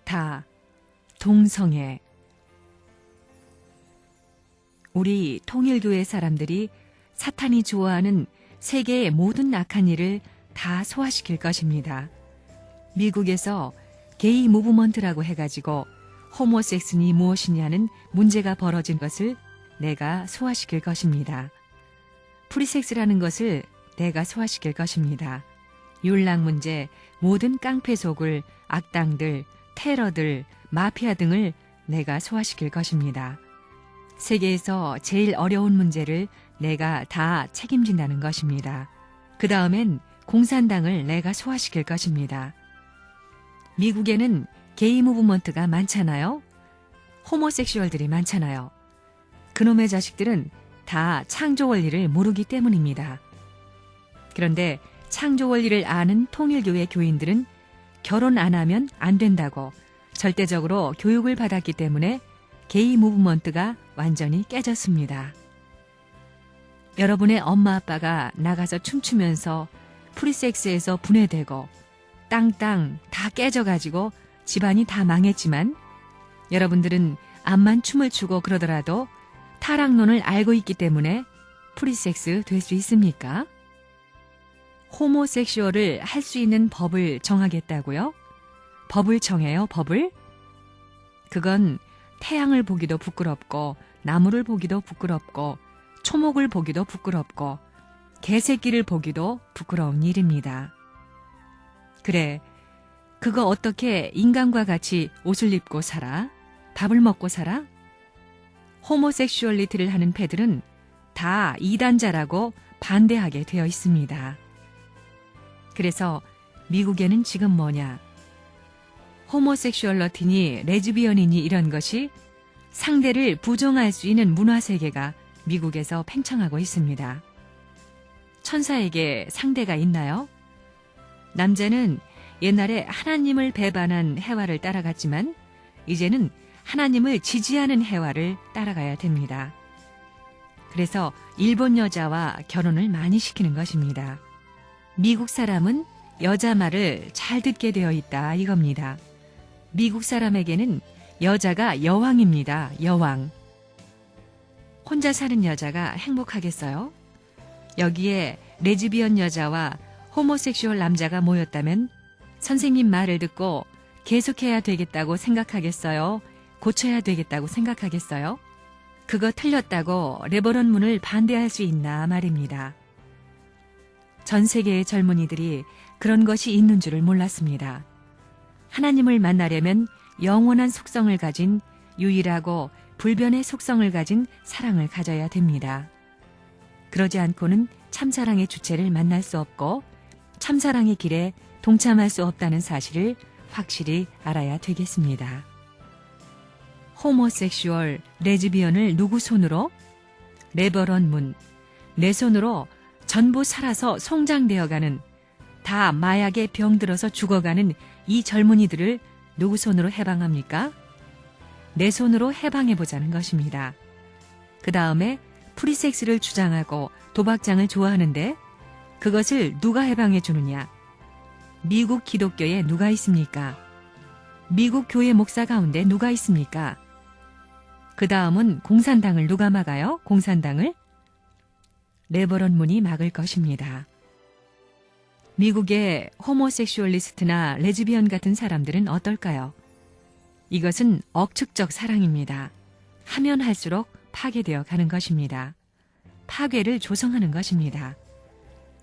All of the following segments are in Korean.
다 동성애. 우리 통일교회 사람들이 사탄이 좋아하는 세계의 모든 악한 일을 다 소화시킬 것입니다. 미국에서 게이 무브먼트라고 해가지고 호모섹스니 무엇이냐는 문제가 벌어진 것을 내가 소화시킬 것입니다. 프리섹스라는 것을 내가 소화시킬 것입니다. 율락 문제, 모든 깡패 속을, 악당들, 테러들, 마피아 등을 내가 소화시킬 것입니다. 세계에서 제일 어려운 문제를 내가 다 책임진다는 것입니다. 그 다음엔 공산당을 내가 소화시킬 것입니다. 미국에는 게이 무브먼트가 많잖아요. 호모섹슈얼들이 많잖아요. 그놈의 자식들은 다 창조 원리를 모르기 때문입니다. 그런데 창조 원리를 아는 통일교회 교인들은 결혼 안 하면 안 된다고 절대적으로 교육을 받았기 때문에 게이 무브먼트가 완전히 깨졌습니다. 여러분의 엄마 아빠가 나가서 춤추면서 프리섹스에서 분해되고 땅땅 다 깨져가지고 집안이 다 망했지만 여러분들은 암만 춤을 추고 그러더라도 타락론을 알고 있기 때문에 프리섹스 될 수 있습니까? 호모섹슈얼을 할 수 있는 법을 정하겠다고요? 법을 정해요, 법을? 그건 태양을 보기도 부끄럽고 나무를 보기도 부끄럽고 초목을 보기도 부끄럽고 개새끼를 보기도 부끄러운 일입니다. 그래, 그거 어떻게 인간과 같이 옷을 입고 살아? 밥을 먹고 살아? 호모섹슈얼리티를 하는 패들은 다 이단자라고 반대하게 되어 있습니다. 그래서 미국에는 지금 뭐냐? 호모섹슈얼러티니 레즈비언이니 이런 것이 상대를 부정할 수 있는 문화세계가 미국에서 팽창하고 있습니다. 천사에게 상대가 있나요? 남자는 옛날에 하나님을 배반한 해와를 따라갔지만 이제는 하나님을 지지하는 해와를 따라가야 됩니다. 그래서 일본 여자와 결혼을 많이 시키는 것입니다. 미국 사람은 여자 말을 잘 듣게 되어 있다 이겁니다. 미국 사람에게는 여자가 여왕입니다. 여왕. 혼자 사는 여자가 행복하겠어요? 여기에 레즈비언 여자와 호모섹슈얼 남자가 모였다면 선생님 말을 듣고 계속해야 되겠다고 생각하겠어요? 고쳐야 되겠다고 생각하겠어요? 그거 틀렸다고 레버런문을 반대할 수 있나 말입니다. 전 세계의 젊은이들이 그런 것이 있는 줄을 몰랐습니다. 하나님을 만나려면 영원한 속성을 가진 유일하고 불변의 속성을 가진 사랑을 가져야 됩니다. 그러지 않고는 참사랑의 주체를 만날 수 없고 참사랑의 길에 동참할 수 없다는 사실을 확실히 알아야 되겠습니다. 호모섹슈얼, 레즈비언을 누구 손으로? 레버런 문, 내 손으로 전부 살아서 송장되어가는, 다 마약에 병들어서 죽어가는 이 젊은이들을 누구 손으로 해방합니까? 내 손으로 해방해보자는 것입니다. 그 다음에 프리섹스를 주장하고 도박장을 좋아하는데 그것을 누가 해방해주느냐? 미국 기독교에 누가 있습니까? 미국 교회 목사 가운데 누가 있습니까? 그 다음은 공산당을 누가 막아요? 공산당을? 레버런 문이 막을 것입니다. 미국의 호모섹슈얼리스트나 레즈비언 같은 사람들은 어떨까요? 이것은 억측적 사랑입니다. 하면 할수록 파괴되어 가는 것입니다. 파괴를 조성하는 것입니다.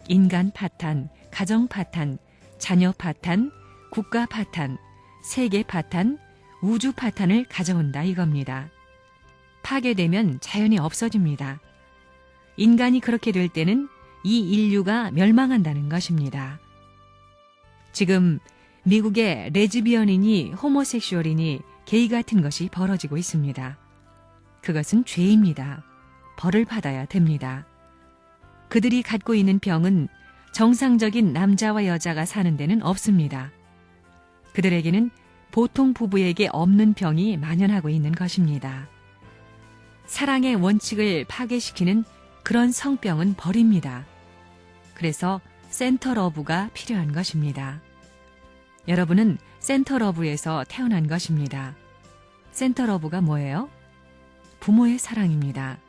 인간 파탄, 가정 파탄, 자녀 파탄, 국가 파탄, 세계 파탄, 우주 파탄을 가져온다 이겁니다. 파괴되면 자연이 없어집니다. 인간이 그렇게 될 때는 이 인류가 멸망한다는 것입니다. 지금 미국의 레즈비언이니 호모섹슈얼이니 게이 같은 것이 벌어지고 있습니다. 그것은 죄입니다. 벌을 받아야 됩니다. 그들이 갖고 있는 병은 정상적인 남자와 여자가 사는 데는 없습니다. 그들에게는 보통 부부에게 없는 병이 만연하고 있는 것입니다. 사랑의 원칙을 파괴시키는 그런 성병은 벌입니다. 그래서 센터 러브가 필요한 것입니다. 여러분은 센터러브에서 태어난 것입니다. 센터러브가 뭐예요? 부모의 사랑입니다.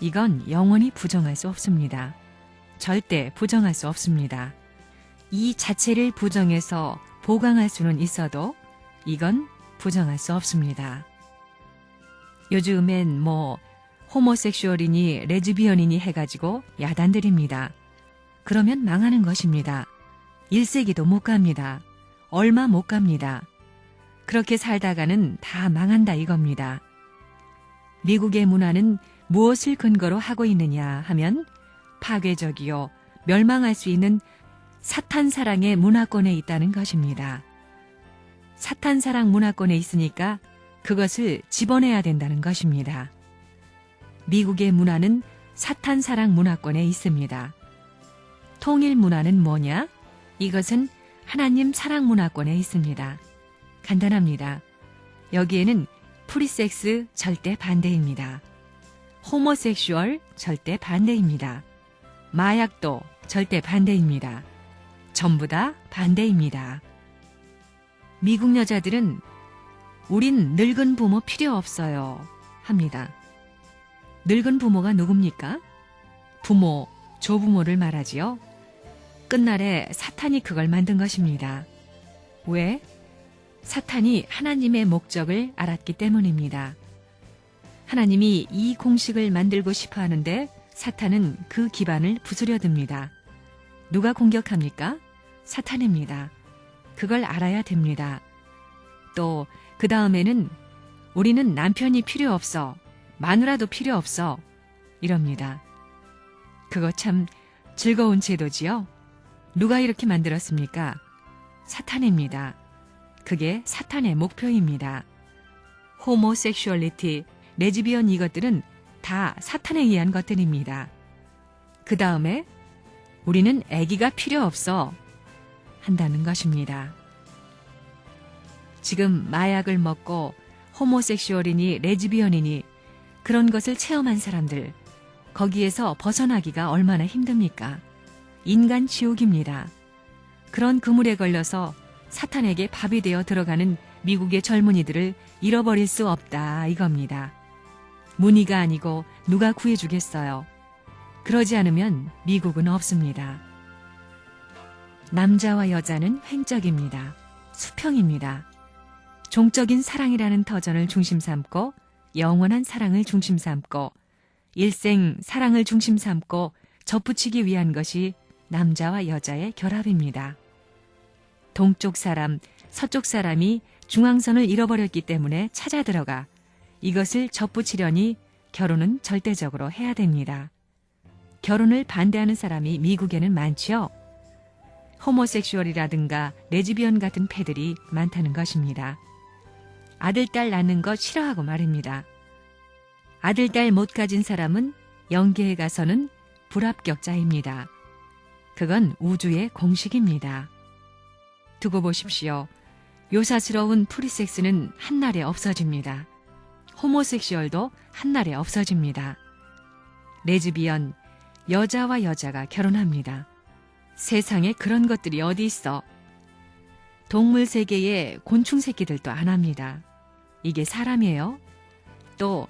이건 영원히 부정할 수 없습니다. 절대 부정할 수 없습니다. 이 자체를 부정해서 보강할 수는 있어도 이건 부정할 수 없습니다. 요즘엔 호모섹슈얼이니 레즈비언이니 해가지고 야단들입니다. 그러면 망하는 것입니다. 1세기도 못 갑니다. 얼마 못 갑니다. 그렇게 살다가는 다 망한다 이겁니다. 미국의 문화는 무엇을 근거로 하고 있느냐 하면 파괴적이요 멸망할 수 있는 사탄사랑의 문화권에 있다는 것입니다. 사탄사랑 문화권에 있으니까 그것을 집어내야 된다는 것입니다. 미국의 문화는 사탄사랑 문화권에 있습니다. 통일 문화는 뭐냐? 이것은 하나님 사랑 문화권에 있습니다. 간단합니다. 여기에는 프리섹스 절대 반대입니다. 호모섹슈얼 절대 반대입니다. 마약도 절대 반대입니다. 전부 다 반대입니다. 미국 여자들은 우린 늙은 부모 필요 없어요 합니다. 늙은 부모가 누굽니까? 부모, 조부모를 말하지요. 끝날에 사탄이 그걸 만든 것입니다. 왜? 사탄이 하나님의 목적을 알았기 때문입니다. 하나님이 이 공식을 만들고 싶어 하는데 사탄은 그 기반을 부수려듭니다. 누가 공격합니까? 사탄입니다. 그걸 알아야 됩니다. 또 그 다음에는 우리는 남편이 필요 없어. 마누라도 필요 없어. 이럽니다. 그거 참 즐거운 제도지요? 누가 이렇게 만들었습니까? 사탄입니다. 그게 사탄의 목표입니다. 호모섹슈얼리티, 레즈비언 이것들은 다 사탄에 의한 것들입니다. 그 다음에 우리는 아기가 필요 없어 한다는 것입니다. 지금 마약을 먹고 호모섹슈얼이니 레즈비언이니 그런 것을 체험한 사람들, 거기에서 벗어나기가 얼마나 힘듭니까? 인간 지옥입니다. 그런 그물에 걸려서 사탄에게 밥이 되어 들어가는 미국의 젊은이들을 잃어버릴 수 없다 이겁니다. 문의가 아니고 누가 구해주겠어요. 그러지 않으면 미국은 없습니다. 남자와 여자는 횡적입니다. 수평입니다. 종적인 사랑이라는 터전을 중심 삼고 영원한 사랑을 중심 삼고 일생 사랑을 중심 삼고 접붙이기 위한 것이 남자와 여자의 결합입니다. 동쪽 사람, 서쪽 사람이 중앙선을 잃어버렸기 때문에 찾아 들어가 이것을 접붙이려니 결혼은 절대적으로 해야 됩니다. 결혼을 반대하는 사람이 미국에는 많지요. 호모섹슈얼이라든가 레즈비언 같은 패들이 많다는 것입니다. 아들, 딸 낳는 거 싫어하고 말입니다. 아들, 딸 못 가진 사람은 영계에 가서는 불합격자입니다. 그건 우주의 공식입니다. 두고 보십시오. 요사스러운 프리섹스는 한날에 없어집니다. 호모섹슈얼도 한날에 없어집니다. 레즈비언, 여자와 여자가 결혼합니다. 세상에 그런 것들이 어디 있어? 동물 세계에 곤충 새끼들도 안 합니다. 이게 사람이에요? 또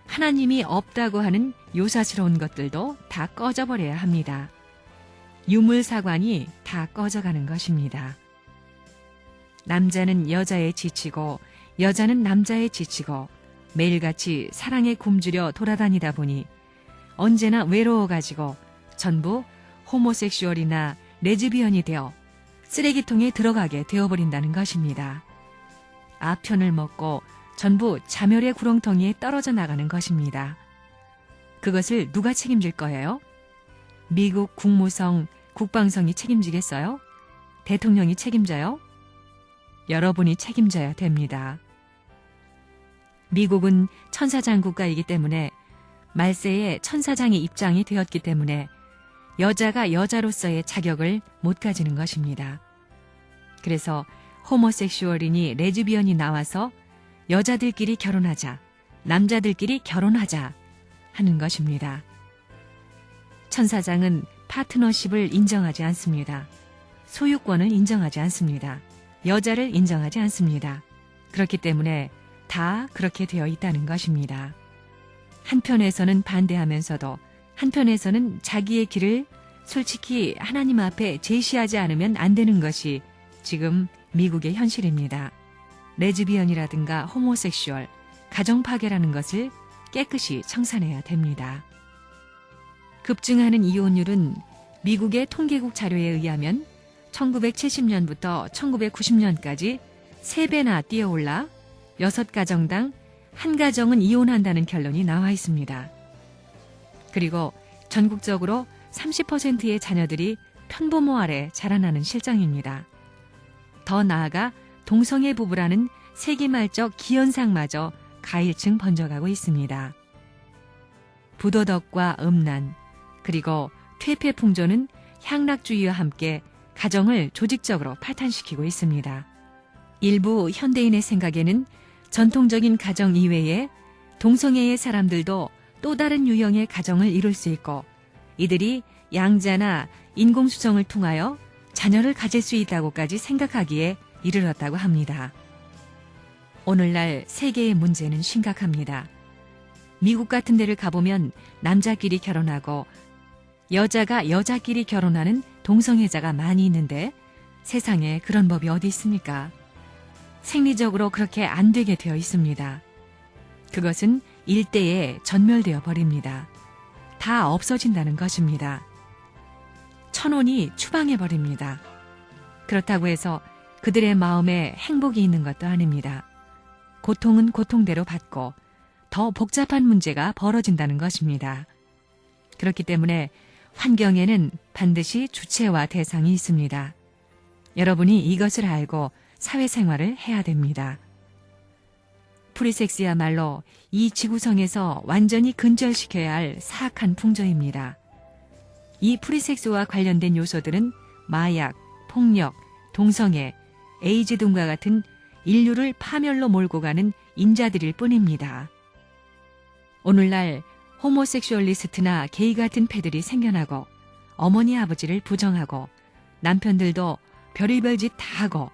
하나님이 없다고 하는 요사스러운 것들도 다 꺼져버려야 합니다. 유물사관이 다 꺼져가는 것입니다. 남자는 여자에 지치고 여자는 남자에 지치고 매일같이 사랑에 굶주려 돌아다니다 보니 언제나 외로워가지고 전부 호모섹슈얼이나 레즈비언이 되어 쓰레기통에 들어가게 되어버린다는 것입니다. 아편을 먹고 전부 자멸의 구렁텅이에 떨어져 나가는 것입니다. 그것을 누가 책임질 거예요? 미국 국무성, 국방성이 책임지겠어요? 대통령이 책임져요? 여러분이 책임져야 됩니다. 미국은 천사장 국가이기 때문에 말세에 천사장의 입장이 되었기 때문에 여자가 여자로서의 자격을 못 가지는 것입니다. 그래서 호모섹슈얼이니 레즈비언이 나와서 여자들끼리 결혼하자, 남자들끼리 결혼하자 하는 것입니다. 천사장은 파트너십을 인정하지 않습니다. 소유권을 인정하지 않습니다. 여자를 인정하지 않습니다. 그렇기 때문에 다 그렇게 되어 있다는 것입니다. 한편에서는 반대하면서도 한편에서는 자기의 길을 솔직히 하나님 앞에 제시하지 않으면 안 되는 것이 지금 미국의 현실입니다. 레즈비언이라든가 호모섹슈얼, 가정 파괴라는 것을 깨끗이 청산해야 됩니다. 급증하는 이혼율은 미국의 통계국 자료에 의하면 1970년부터 1990년까지 3배나 뛰어올라 6가정당 1가정은 이혼한다는 결론이 나와 있습니다. 그리고 전국적으로 30%의 자녀들이 편부모 아래 자라나는 실정입니다. 더 나아가 동성애 부부라는 세기말적 기현상마저 가일층 번져가고 있습니다. 부도덕과 음란, 그리고 퇴폐풍조는 향락주의와 함께 가정을 조직적으로 파탄시키고 있습니다. 일부 현대인의 생각에는 전통적인 가정 이외에 동성애의 사람들도 또 다른 유형의 가정을 이룰 수 있고 이들이 양자나 인공수정을 통하여 자녀를 가질 수 있다고까지 생각하기에 이르렀다고 합니다. 오늘날 세계의 문제는 심각합니다. 미국 같은 데를 가보면 남자끼리 결혼하고 여자가 여자끼리 결혼하는 동성애자가 많이 있는데 세상에 그런 법이 어디 있습니까? 생리적으로 그렇게 안 되게 되어 있습니다. 그것은 일대에 전멸되어 버립니다. 다 없어진다는 것입니다. 천혼이 추방해 버립니다. 그렇다고 해서 그들의 마음에 행복이 있는 것도 아닙니다. 고통은 고통대로 받고 더 복잡한 문제가 벌어진다는 것입니다. 그렇기 때문에 환경에는 반드시 주체와 대상이 있습니다. 여러분이 이것을 알고 사회생활을 해야 됩니다. 프리섹스야말로 이 지구성에서 완전히 근절시켜야 할 사악한 풍조입니다. 이 프리섹스와 관련된 요소들은 마약, 폭력, 동성애, 에이즈 등과 같은 인류를 파멸로 몰고 가는 인자들일 뿐입니다. 오늘날 호모섹슈얼리스트나 게이 같은 패들이 생겨나고 어머니 아버지를 부정하고 남편들도 별의별 짓 다 하고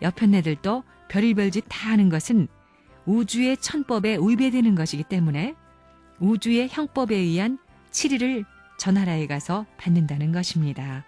여편네들도 별의별 짓 다 하는 것은 우주의 천법에 위배되는 것이기 때문에 우주의 형법에 의한 치리를 저 나라에 가서 받는다는 것입니다.